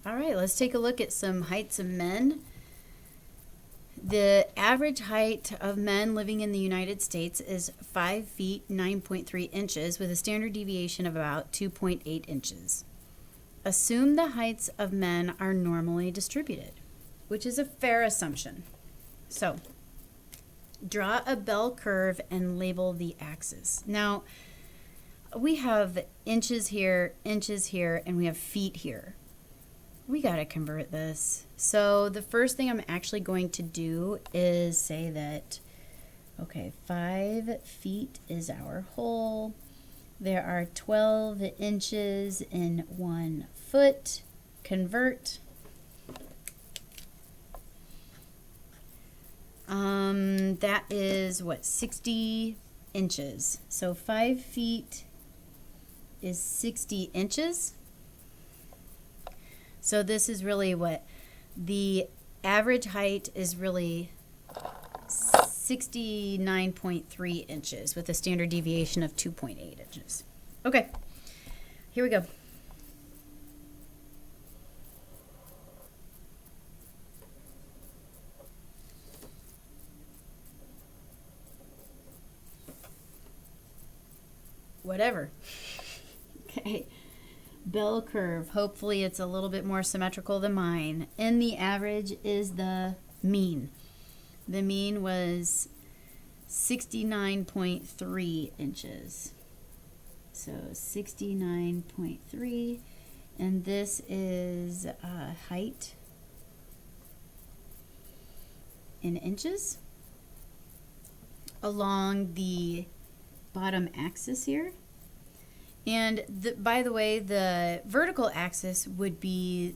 All right, let's take a look at some heights of men. The average height of men living in the United States is 5 feet 9.3 inches with a standard deviation of about 2.8 inches. Assume the heights of men are normally distributed, which is a fair assumption. So, draw a bell curve and label the axis. Now, we have inches here, and we have feet here. We got to convert this. So the first thing I'm actually going to do is say that, okay, 5 feet is our whole. There are 12 inches in 1 foot. Convert. That is what, 60 inches. So 5 feet is 60 inches. So this is really what the average height is, really 69.3 inches with a standard deviation of 2.8 inches. Okay, here we go. Whatever. Okay. Bell curve. Hopefully it's a little bit more symmetrical than mine. And the average is the mean. The mean was 69.3 inches. So 69.3. And this is height in inches along the bottom axis here. And by the way, the vertical axis would be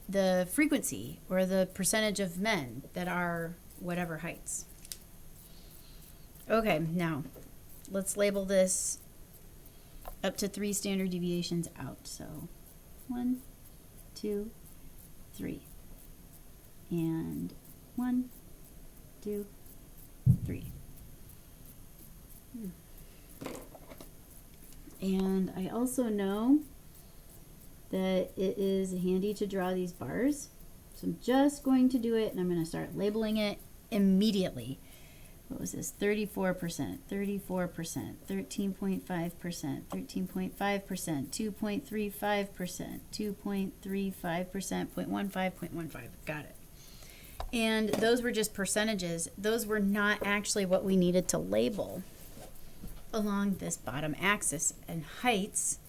the frequency or the percentage of men that are whatever heights. Okay, now let's label this up to 3 standard deviations out. So 1, 2, 3. And 1, 2, 3. And I also know that it is handy to draw these bars. So I'm just going to do it, and I'm going to start labeling it immediately. What was this? 34%, 34%, 13.5%, 13.5%, 2.35%, 2.35%, 0.15, 0.15. Got it. And those were just percentages. Those were not actually what we needed to label along this bottom axis. And heights,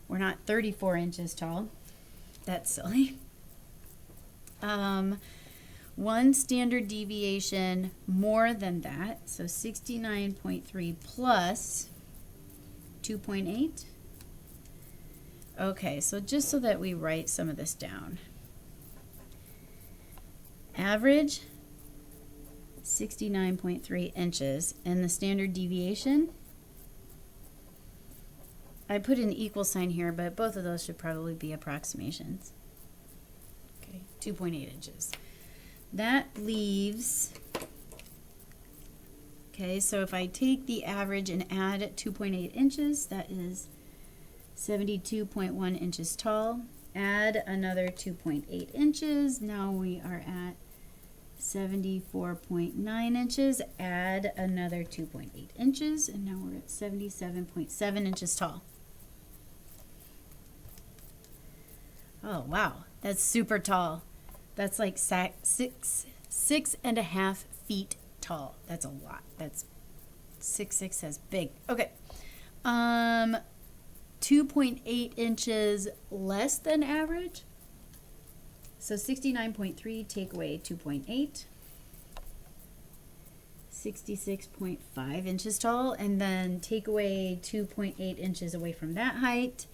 we're not 34 inches tall. That's silly. 1 standard deviation more than that, so 69.3 plus 2.8. Okay, so just so that we write some of this down. Average 69.3 inches, and the standard deviation, I put an equal sign here, but both of those should probably be approximations. Okay, 2.8 inches. That leaves, okay, so if I take the average and add 2.8 inches, that is 72.1 inches tall. Add another 2.8 inches. Now we are at 74.9 inches. Add another 2.8 inches, and now we're at 77.7 inches tall. Oh, wow. That's super tall. That's like 6.5 feet tall. That's a lot. That's 6'6" says big. Okay. 2.8 inches less than average. So 69.3, take away 2.8. 66.5 inches tall, and then take away 2.8 inches away from that height.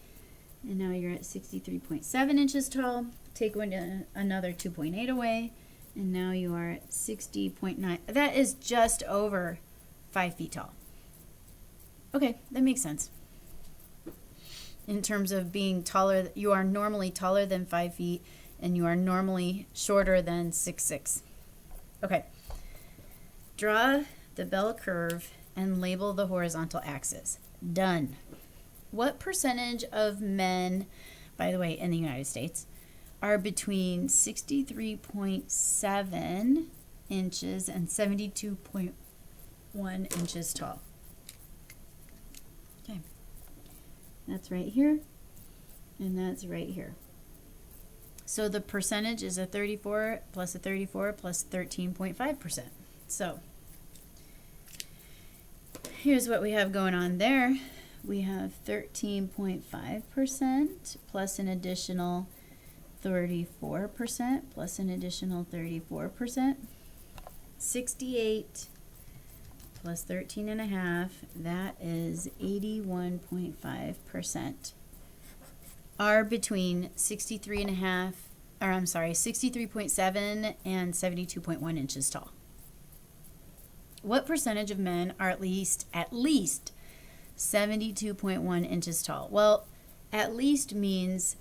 And now you're at 63.7 inches tall. Take another 2.8 away, and now you are at 60.9. That is just over 5 feet tall. Okay, that makes sense. In terms of being taller, you are normally taller than 5 feet, and you are normally shorter than 6'6". Okay. Draw the bell curve and label the horizontal axis. Done. What percentage of men, by the way, in the United States, are between 63.7 inches and 72.1 inches tall. Okay, that's right here, and that's right here. So the percentage is a 34 plus a 34 plus 13.5%. So here's what we have going on there. We have 13.5% plus an additional 34% plus an additional 34%. 68 plus 13.5, that is 81.5%. Are between 63.7 and 72.1 inches tall. What percentage of men are at least 72.1 inches tall? Well, at least means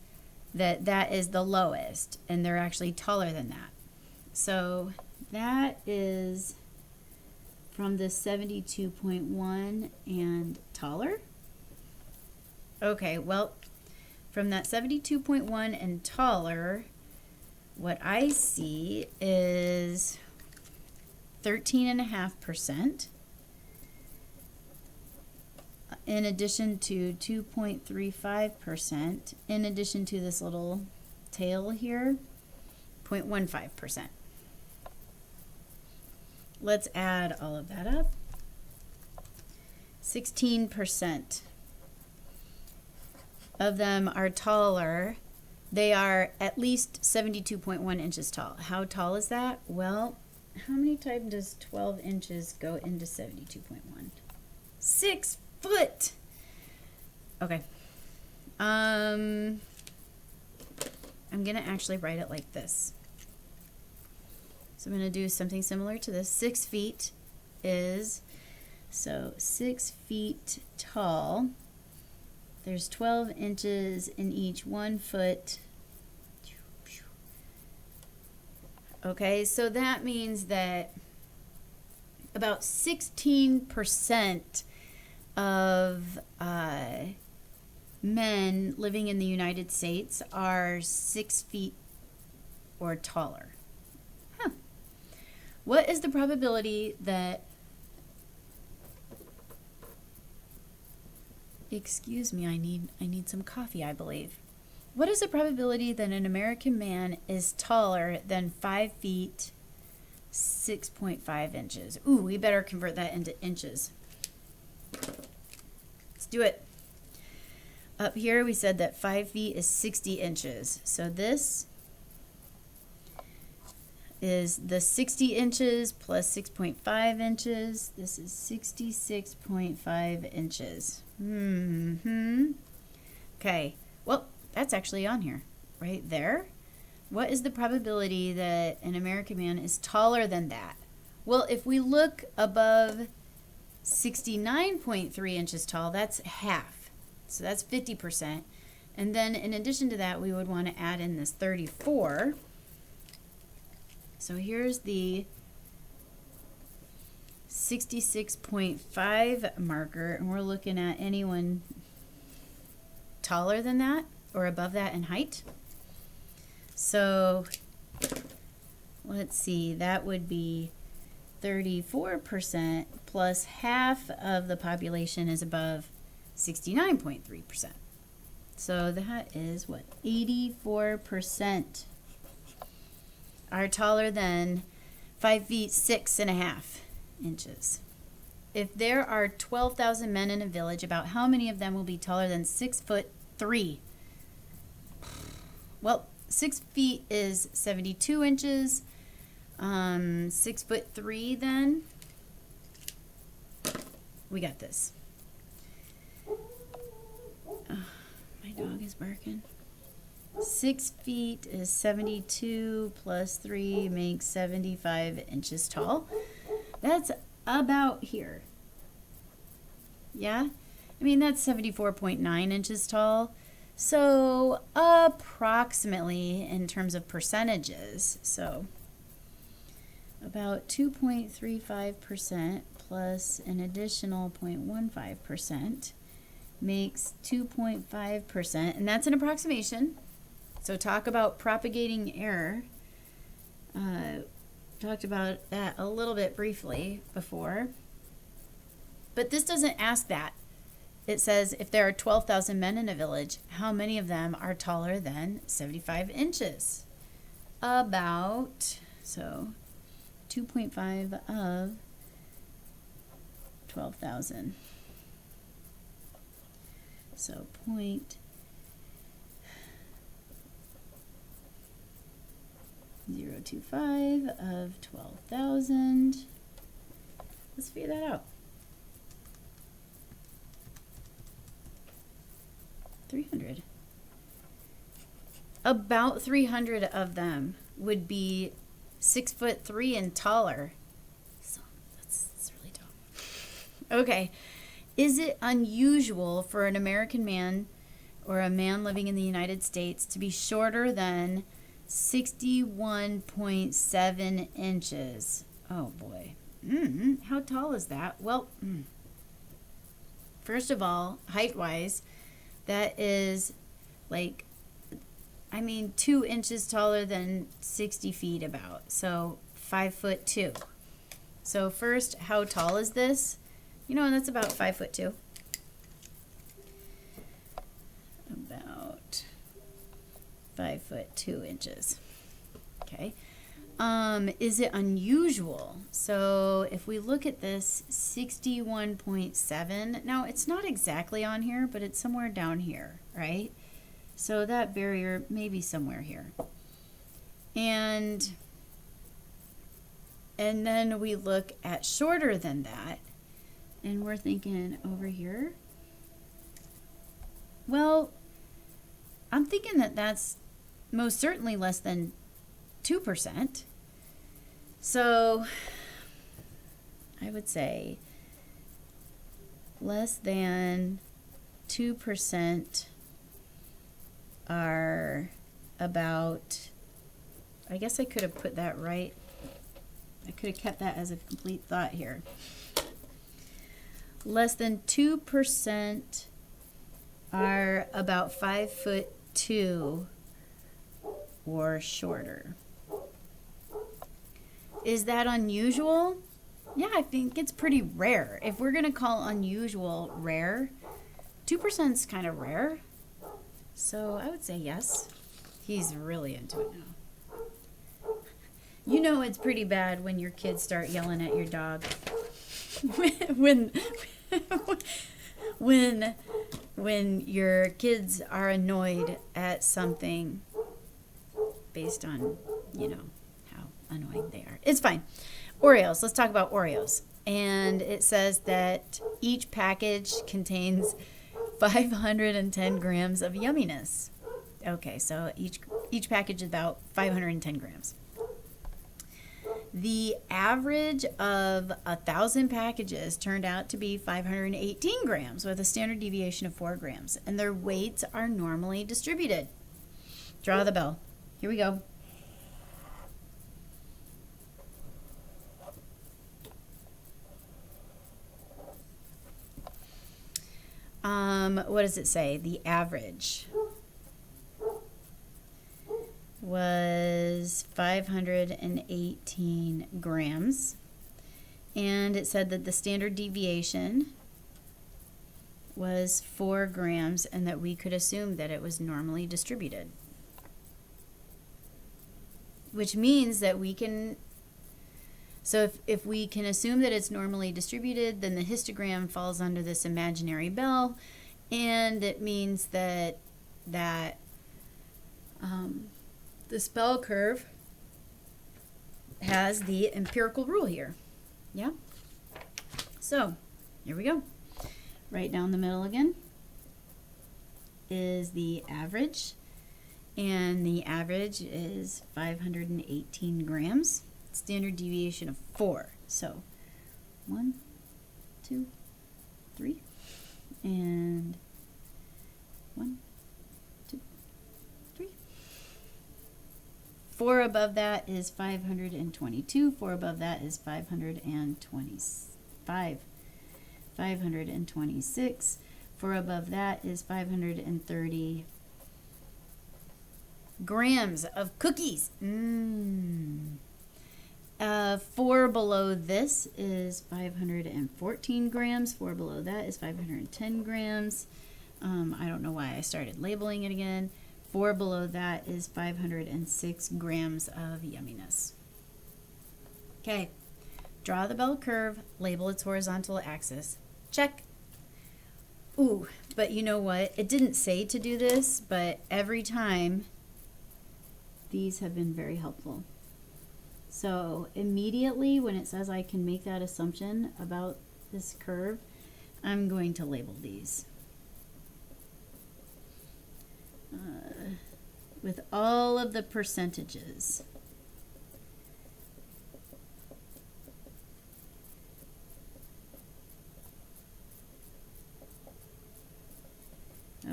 that that is the lowest, and they're actually taller than that. So that is from the 72.1 and taller. Okay, well, from that 72.1 and taller, what I see is 13.5%, in addition to 2.35%, in addition to this little tail here, 0.15%. Let's add all of that up. 16% of them are taller. They are at least 72.1 inches tall. How tall is that? Well, how many times does 12 inches go into 72.1? 6 foot. Okay. I'm going to actually write it like this. So I'm going to do something similar to this. 6 feet is, so 6 feet tall. There's 12 inches in each 1 foot. Okay, so that means that about 16% of men living in the United States are 6 feet or taller. Huh. What is the probability that, excuse me, I need some coffee, I believe. What is the probability that an American man is taller than 5 feet 6.5 inches? Ooh, we better convert that into inches. Let's do it. Up here we said that 5 feet is 60 inches. So this is the 60 inches plus 6.5 inches. This is 66.5 inches. Okay, well, that's actually on here, right there. What is the probability that an American man is taller than that? Well, if we look above 69.3 inches tall, that's half. So that's 50%. And then in addition to that, we would want to add in this 34. So here's the 66.5 marker, and we're looking at anyone taller than that or above that in height. So let's see, that would be 34% plus half of the population is above 69.3%. So that is what, 84% are taller than 5 feet 6.5 inches. If there are 12,000 men in a village, about how many of them will be taller than 6'3"? Well, 6 feet is 72 inches. 6'3" then. We got this. My dog is barking. 6 feet is 72 plus 3 makes 75 inches tall. That's about here. Yeah? I mean, that's 74.9 inches tall. So approximately in terms of percentages, so about 2.35% plus an additional 0.15% makes 2.5%, and that's an approximation. So talk about propagating error. Talked about that a little bit briefly before. But this doesn't ask that. It says if there are 12,000 men in a village, how many of them are taller than 75 inches? About, so 2.5 of 12,000. So 0.025 of 12,000. Let's figure that out. 300. About 300 of them would be 6'3" and taller. So that's really dumb. Okay. Is it unusual for an American man or a man living in the United States to be shorter than 61.7 inches? Oh boy. How tall is that? Well, first of all, height-wise, that is like, 2 inches taller than 60 feet about. So 5'2". So first, how tall is this? That's about 5'2". About 5'2" inches. Okay. Is it unusual? So if we look at this 61.7, now it's not exactly on here, but it's somewhere down here, right? So that barrier may be somewhere here. And then we look at shorter than that, and we're thinking over here. Well, I'm thinking that that's most certainly less than 2%. So I would say less than 2% are about, I guess I could have put that right. I could have kept that as a complete thought here. Less than 2% are about 5'2" or shorter. Is that unusual? Yeah, I think it's pretty rare. If we're going to call unusual rare, 2% is kind of rare. So I would say yes. He's really into it now. It's pretty bad when your kids start yelling at your dog. when your kids are annoyed at something based on, how annoying they are. It's fine. Oreos. Let's talk about Oreos. And it says that each package contains 510 grams of yumminess. Okay, so each package is about 510 grams. The average of 1,000 packages turned out to be 518 grams with a standard deviation of 4 grams, and their weights are normally distributed. Draw the bell. Here we go. What does it say? The average was 518 grams, and it said that the standard deviation was 4 grams and that we could assume that it was normally distributed, which means that we can, so if we can assume that it's normally distributed, then the histogram falls under this imaginary bell, and it means that this bell curve has the empirical rule here. Yeah? So, here we go. Right down the middle again is the average, and the average is 518 grams. Standard deviation of 4. So, 1, 2, 3, and 1, 2, 3. 4 above that is 522. 4 above that is 525. 526. 4 above that is 530. grams of cookies. 4 below this is 514 grams. 4 below that is 510 grams. I don't know why I started labeling it again. 4 below that is 506 grams of yumminess. Okay, draw the bell curve, label its horizontal axis. Check. Ooh, but you know what? It didn't say to do this, but every time, these have been very helpful. So immediately when it says I can make that assumption about this curve, I'm going to label these. With all of the percentages.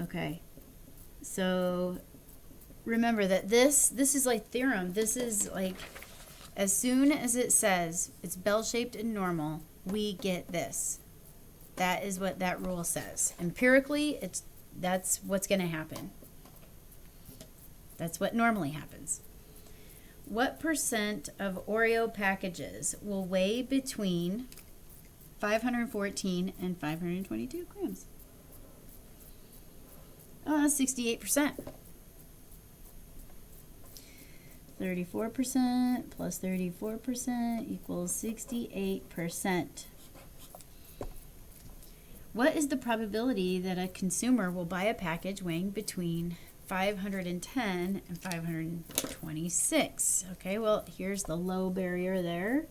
Okay, so remember that this is like theorem. This is like, as soon as it says it's bell-shaped and normal, we get this. That is what that rule says. Empirically, that's what's going to happen. That's what normally happens. What percent of Oreo packages will weigh between 514 and 522 grams? 68%. 34% plus 34% equals 68%. What is the probability that a consumer will buy a package weighing between 510 and 526? Okay, well, here's the low barrier there,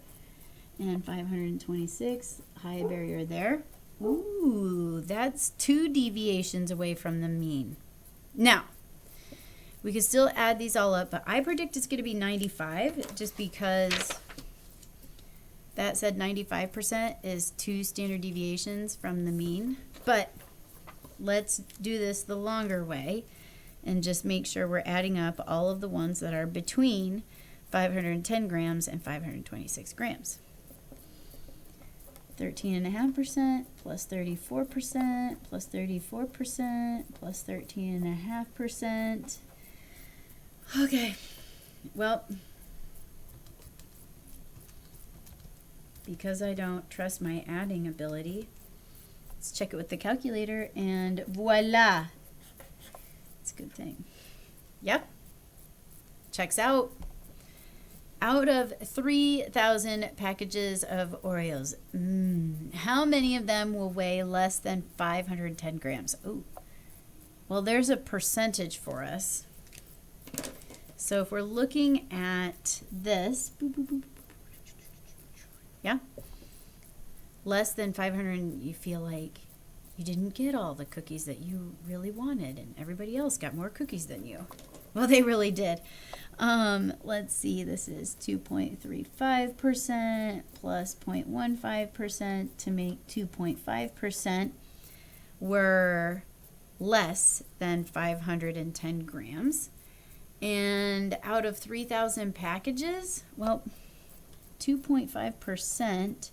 and 526, high barrier there. Ooh, that's 2 deviations away from the mean. Now, we can still add these all up, but I predict it's going to be 95 just because that said 95% is 2 standard deviations from the mean. But let's do this the longer way and just make sure we're adding up all of the ones that are between 510 grams and 526 grams. 13.5% plus 34% plus 34% plus 13.5%. Okay, well, because I don't trust my adding ability, let's check it with the calculator, and voila. It's a good thing. Yep, checks out. Out of 3,000 packages of Oreos, how many of them will weigh less than 510 grams? Oh, well, there's a percentage for us. So if we're looking at this, yeah, less than 500, you feel like you didn't get all the cookies that you really wanted, and everybody else got more cookies than you. Well, they really did. Let's see, this is 2.35% plus 0.15% to make 2.5% were less than 510 grams. And out of 3,000 packages, well, 2.5%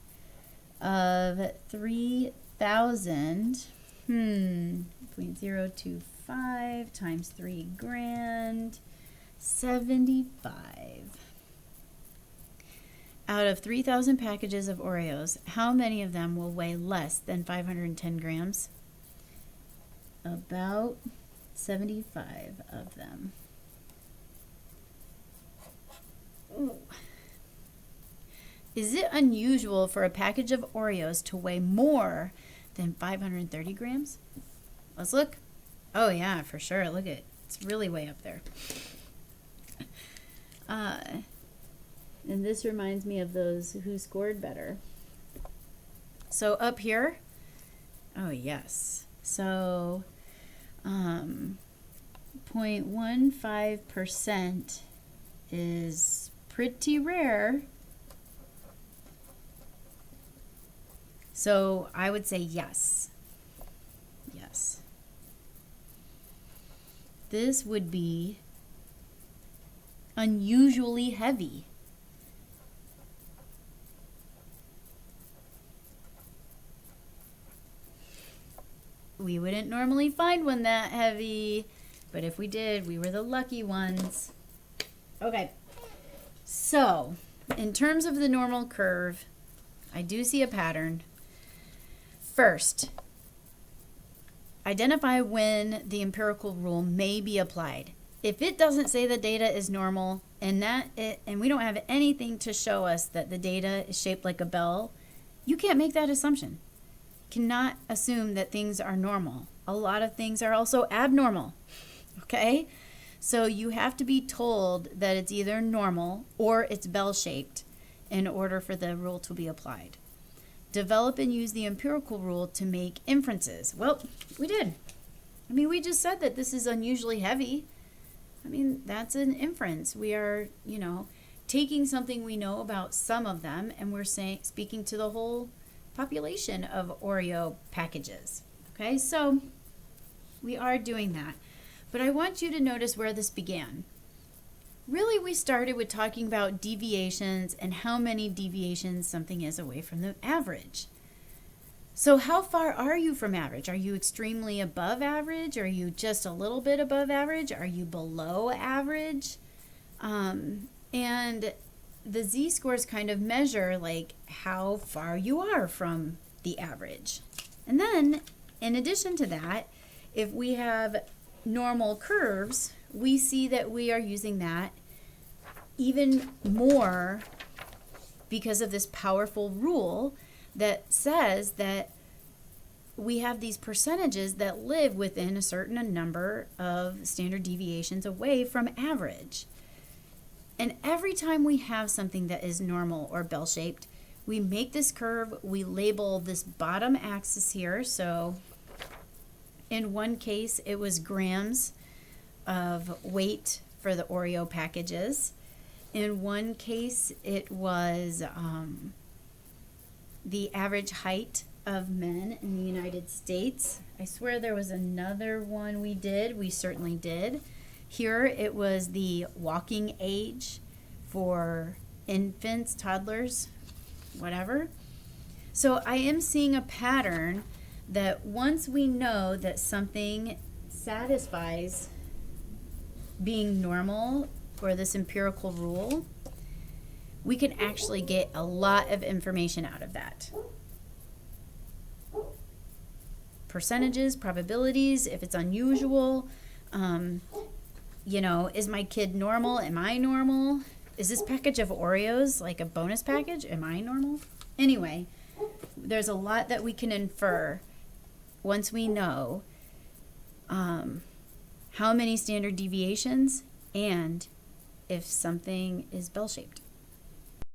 of 3,000, 0.025 times 3 grand, 75. Out of 3,000 packages of Oreos, how many of them will weigh less than 510 grams? About 75 of them. Ooh. Is it unusual for a package of Oreos to weigh more than 530 grams? Let's look. Oh yeah, for sure. Look at it. It's really way up there. And this reminds me of those who scored better. So up here, oh yes. So 0.15% is pretty rare. So I would say yes. Yes. This would be unusually heavy. We wouldn't normally find one that heavy, but if we did, we were the lucky ones. Okay, so in terms of the normal curve, I do see a pattern. First, identify when the empirical rule may be applied. If it doesn't say the data is normal and we don't have anything to show us that the data is shaped like a bell, you can't make that assumption. You cannot assume that things are normal. A lot of things are also abnormal. Okay? So you have to be told that it's either normal or it's bell-shaped in order for the rule to be applied. Develop and use the empirical rule to make inferences. Well, we did. I mean, we just said that this is unusually heavy. I mean, that's an inference. We are, taking something we know about some of them, and we're speaking to the whole population of Oreo packages. Okay, so we are doing that. But I want you to notice where this began. Really, we started with talking about deviations and how many deviations something is away from the average. So how far are you from average? Are you extremely above average? Are you just a little bit above average? Are you below average? And the z-scores kind of measure like how far you are from the average. And then, in addition to that, if we have normal curves, we see that we are using that even more because of this powerful rule that says that we have these percentages that live within a certain number of standard deviations away from average. And every time we have something that is normal or bell-shaped, we make this curve, we label this bottom axis here. So in one case, it was grams of weight for the Oreo packages. In one case, it was the average height of men in the United States. I swear there was another one we did. We certainly did. Here it was the walking age for infants, toddlers, whatever. So I am seeing a pattern that once we know that something satisfies being normal for this empirical rule, we can actually get a lot of information out of that. Percentages, probabilities, if it's unusual, is my kid normal? Am I normal? Is this package of Oreos like a bonus package? Am I normal? Anyway, there's a lot that we can infer once we know how many standard deviations and if something is bell-shaped.